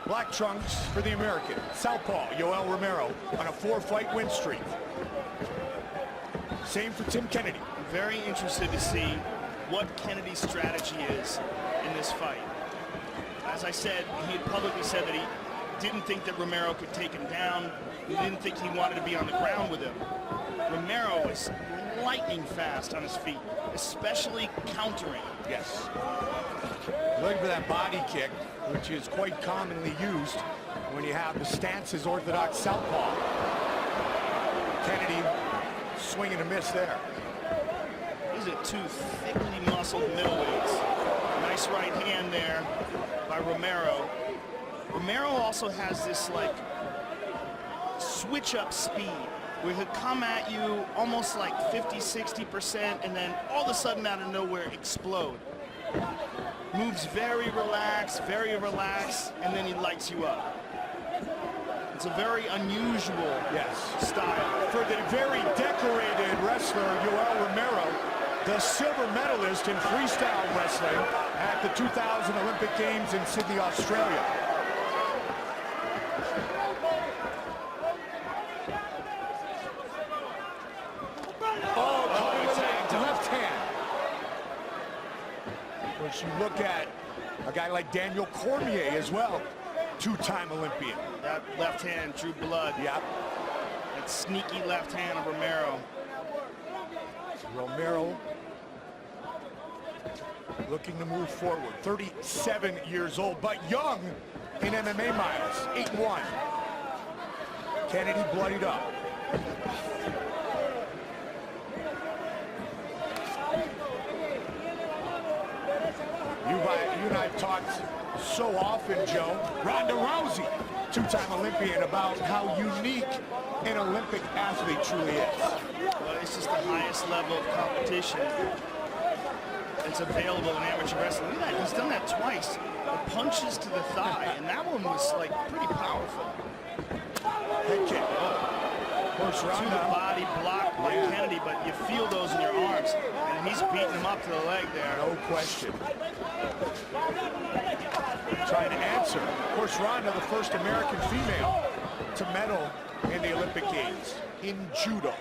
Black trunks for the American. Southpaw, Yoel Romero, on a 4-fight win streak. Same for Tim Kennedy. I'm very interested to see what Kennedy's strategy is in this fight. As I said, he had publicly said that he didn't think that Romero could take him down. He didn't think he wanted to be on the ground with him. Romero is lightning fast on his feet, especially countering. Yes. Looking for that body kick, which is quite commonly used when you have the stance as orthodox southpaw. Kennedy swing and a miss there. These are two thickly muscled middleweights. Nice right hand there by Romero. Romero also has this like switch up speed where he'll come at you almost like 50–60% and then all of a sudden out of nowhere explode. Moves very relaxed, and then he lights you up. It's a very unusual style. For the very decorated wrestler, Yoel Romero, the silver medalist in freestyle wrestling at the 2000 Olympic Games in Sydney, Australia. Left hand. Of course, you look at a guy like Daniel Cormier as well, two-time Olympian. That left hand drew blood. Yep. That sneaky left hand of Romero. Romero looking to move forward. 37 years old, but young in MMA miles. 8-1. Kennedy bloodied up. You and I have talked so often, Joe, Ronda Rousey, two-time Olympian, about how unique an Olympic athlete truly is. Well, it's just the highest level of competition that's available in amateur wrestling. Look at that, he's done that twice. The punches to the thigh, and that one was like pretty powerful. Head kick. To the body blocked by Kennedy, but you feel those in your arms, and he's beating him up to the leg there. No question. Trying to answer. Of course, Ronda, the first American female to medal in the Olympic Games in judo.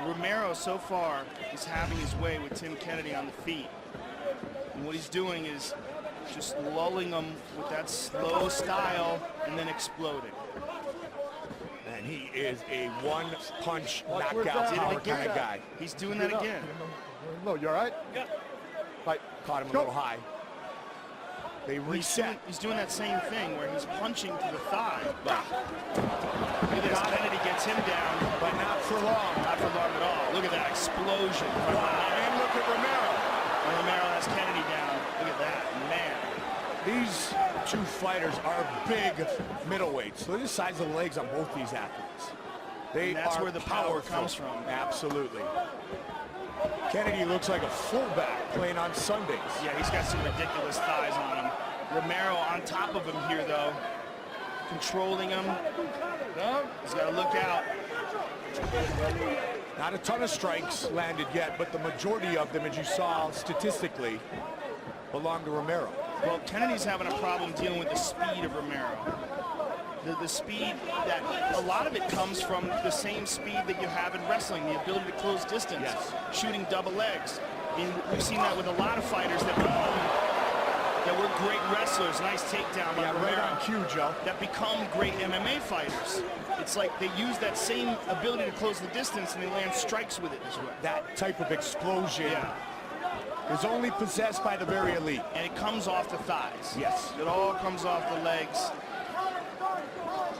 Romero so far is having his way with Tim Kennedy on the feet. And what he's doing is just lulling him with that slow style and then exploding. And he is a one-punch knockout power kind of guy. He's doing that again. No, you all right? Yeah. Right. Caught him a little high. They reset. He's doing that same thing where he's punching to the thigh. Look at this. Kennedy gets him down. But not for long. Not for long at all. Look at that explosion. And look at Romero. And Romero has Kennedy down. Look at that. Man. These two fighters are big middleweights. Look at the size of the legs on both these athletes. And that's where the power comes from. Absolutely. Kennedy looks like a fullback playing on Sundays. Yeah, he's got some ridiculous thighs on him. Romero on top of him here, though. Controlling him. He's got to look out. Not a ton of strikes landed yet, but the majority of them, as you saw statistically, belong to Romero. Well, Kennedy's having a problem dealing with the speed of Romero. The speed that a lot of it comes from the same speed that you have in wrestling, the ability to close distance, shooting double legs. I mean, we've seen that with a lot of fighters that were great wrestlers. Nice takedown by Romero. Right on cue, Joe. That become great MMA fighters. It's like they use that same ability to close the distance and they land strikes with it as well. That type of explosion is only possessed by the very elite. And it comes off the thighs. Yes. It all comes off the legs.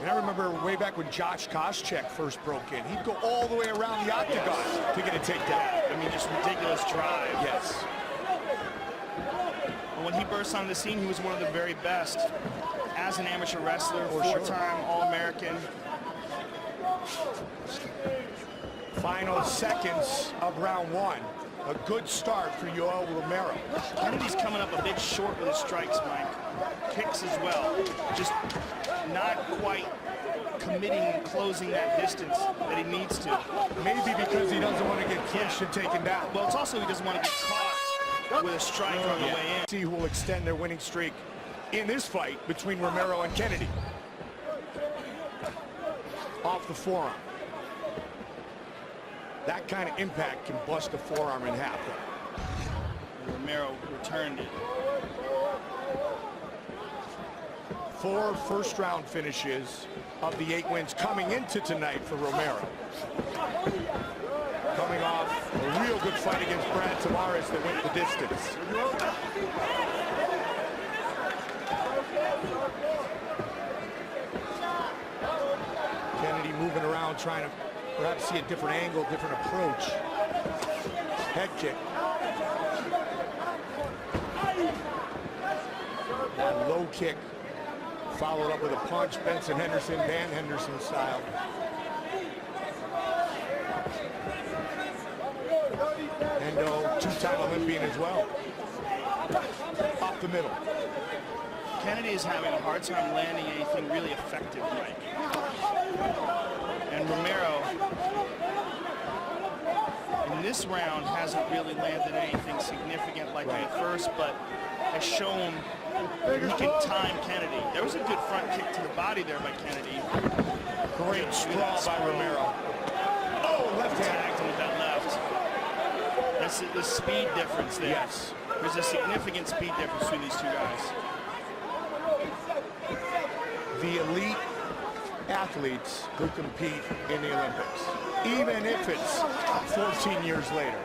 And I remember way back when Josh Koscheck first broke in, he'd go all the way around the octagon to get a takedown. I mean, just ridiculous drive. Yes. But when he burst on the scene, he was one of the very best as an amateur wrestler, four-time All-American. Final seconds of round one. A good start for Yoel Romero. Kennedy's coming up a bit short with his strikes, Mike. Kicks as well. Just not quite committing and closing that distance that he needs to. Maybe because he doesn't want to get clinched and taken down. Well, it's also he doesn't want to get caught with a strike on the way in. See who will extend their winning streak in this fight between Romero and Kennedy. Off the forearm. That kind of impact can bust a forearm in half. Romero returned it. 4 first-round finishes of the 8 wins coming into tonight for Romero. Coming off a real good fight against Brad Tavares that went the distance. Kennedy moving around, trying to perhaps see a different angle, different approach. Head kick. That low kick followed up with a punch. Benson Henderson, Dan Henderson style. Endo, 2-time Olympian as well. Up the middle. Kennedy is having a hard time landing anything really effective right. And Romero, in this round, hasn't really landed anything significant like in the first, but has shown that he can time Kennedy. There was a good front kick to the body there by Kennedy. Great sprawl by Romero. Oh, left hand. Tagged him with that left. That's the speed difference there. Yes. There's a significant speed difference between these two guys. The elite athletes who compete in the Olympics, even if it's 14 years later.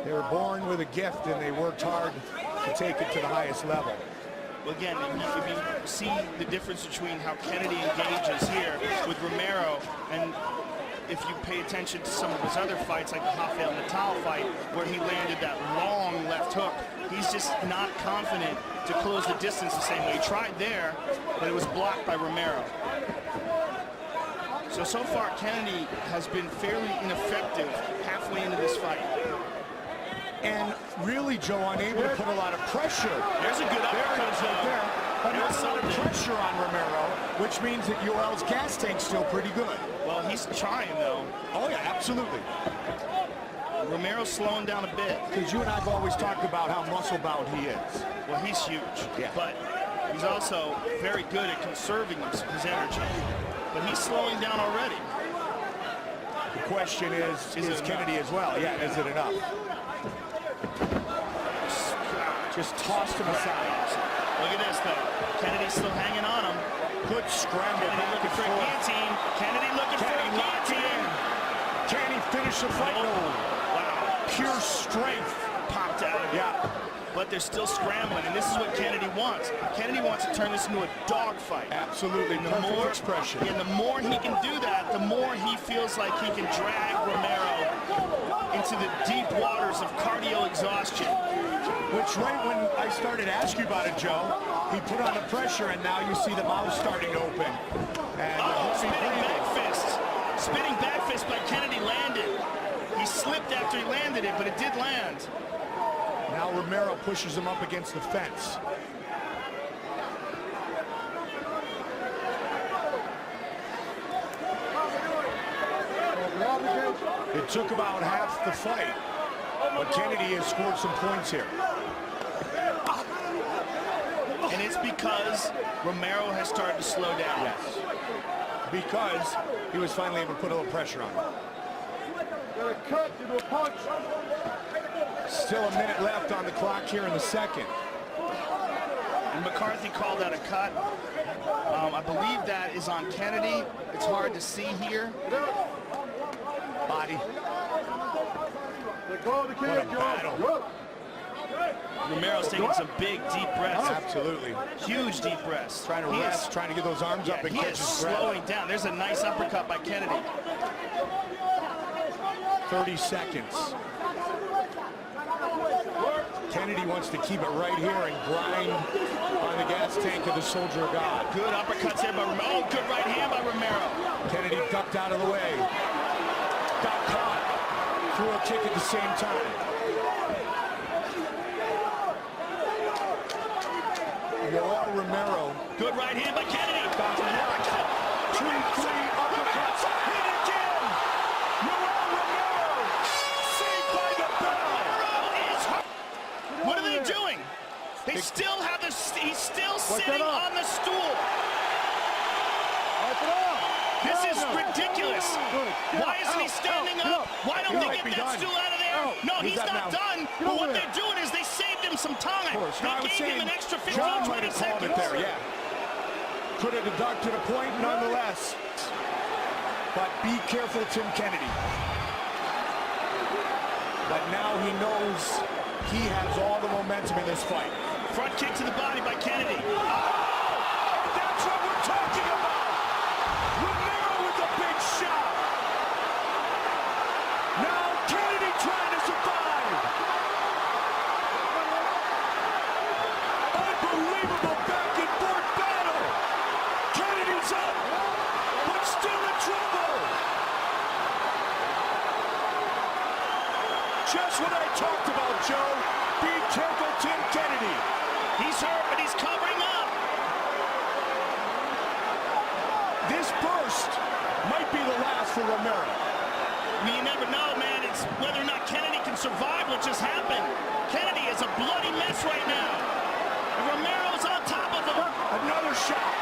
They were born with a gift and they worked hard to take it to the highest level. Well, again, if you see the difference between how Kennedy engages here with Romero, and if you pay attention to some of his other fights, like the Rafael Natal fight, where he landed that long left hook, he's just not confident to close the distance the same way. He tried there, but it was blocked by Romero. So far, Kennedy has been fairly ineffective halfway into this fight. And really, Joe, unable to put a lot of pressure. There's a good uppercut right there. But not a lot of pressure on Romero, which means that Yoel's gas tank's still pretty good. Well, he's trying, though. Oh, yeah, absolutely. Romero's slowing down a bit. Because you and I have always talked about how muscle-bound he is. Well, he's huge, but he's also very good at conserving his energy. But he's slowing down already. The question is Kennedy as well? Yeah, is it enough? Just tossed him aside. Look at this, though. Kennedy's still hanging on him. Good scramble. Kennedy looking for a guillotine. Kennedy looking for a guillotine. Can he finish the fight? No. Wow. Pure strength. Popped out of it. Yeah. But they're still scrambling, and this is what Kennedy wants. Kennedy wants to turn this into a dogfight. Absolutely. The more expression. And the more he can do that, the more he feels like he can drag Romero into the deep waters of cardio exhaustion. Which right when I started to ask you about it, Joe, he put on the pressure, and now you see the mouth starting to open. And spinning back fist. Spinning back fist by Kennedy landed. He slipped after he landed it, but it did land. Now Romero pushes him up against the fence. It took about half the fight, but Kennedy has scored some points here. And it's because Romero has started to slow down. Yes. Because he was finally able to put a little pressure on him. Still a minute left on the clock here in the second. And McCarthy called that a cut. I believe that is on Kennedy. It's hard to see here. Body. What a battle. Romero's taking some big, deep breaths. Absolutely. Huge deep breaths. Trying to rest, trying to get those arms up and he catch is his breath. slowing down. There's a nice uppercut by Kennedy. 30 seconds. Kennedy wants to keep it right here and grind on the gas tank of the Soldier of God. Good uppercuts here by Romero. Oh, good right hand by Romero. Kennedy ducked out of the way. Got caught. Threw a kick at the same time. Yoel Romero. Good right hand by Kennedy. Got uppercut. 2, 3 uppercuts. Hit again. Yoel Romero. Saved by the bell. What are they They still have this. He's still sitting that up? on the stool. Wipe it up. This No, is no. ridiculous. Good. Get Why up, isn't he out, standing out, up? Why don't they might get be that done. stool out of there? Out. No, Use he's that not now. done. Get But over what there. they're doing is they saved him some time. Of course. No, I They was gave him saying an extra 15, John 20 might have called seconds. it there, yeah. Could have deducted a point nonetheless. But be careful, Tim Kennedy. But now he knows he has all the momentum in this fight. Front kick to the body by Kennedy. That's what we're talking about. Romero with a big shot. Now Kennedy trying to survive. Unbelievable back and forth battle. Kennedy's up, but still in trouble. Just what I talked about, Joe. Be careful, Tim Kennedy. He's hurt, but he's covering up. This burst might be the last for Romero. I mean, you never know, man. It's whether or not Kennedy can survive what just happened. Kennedy is a bloody mess right now. And Romero's on top of him. Another shot.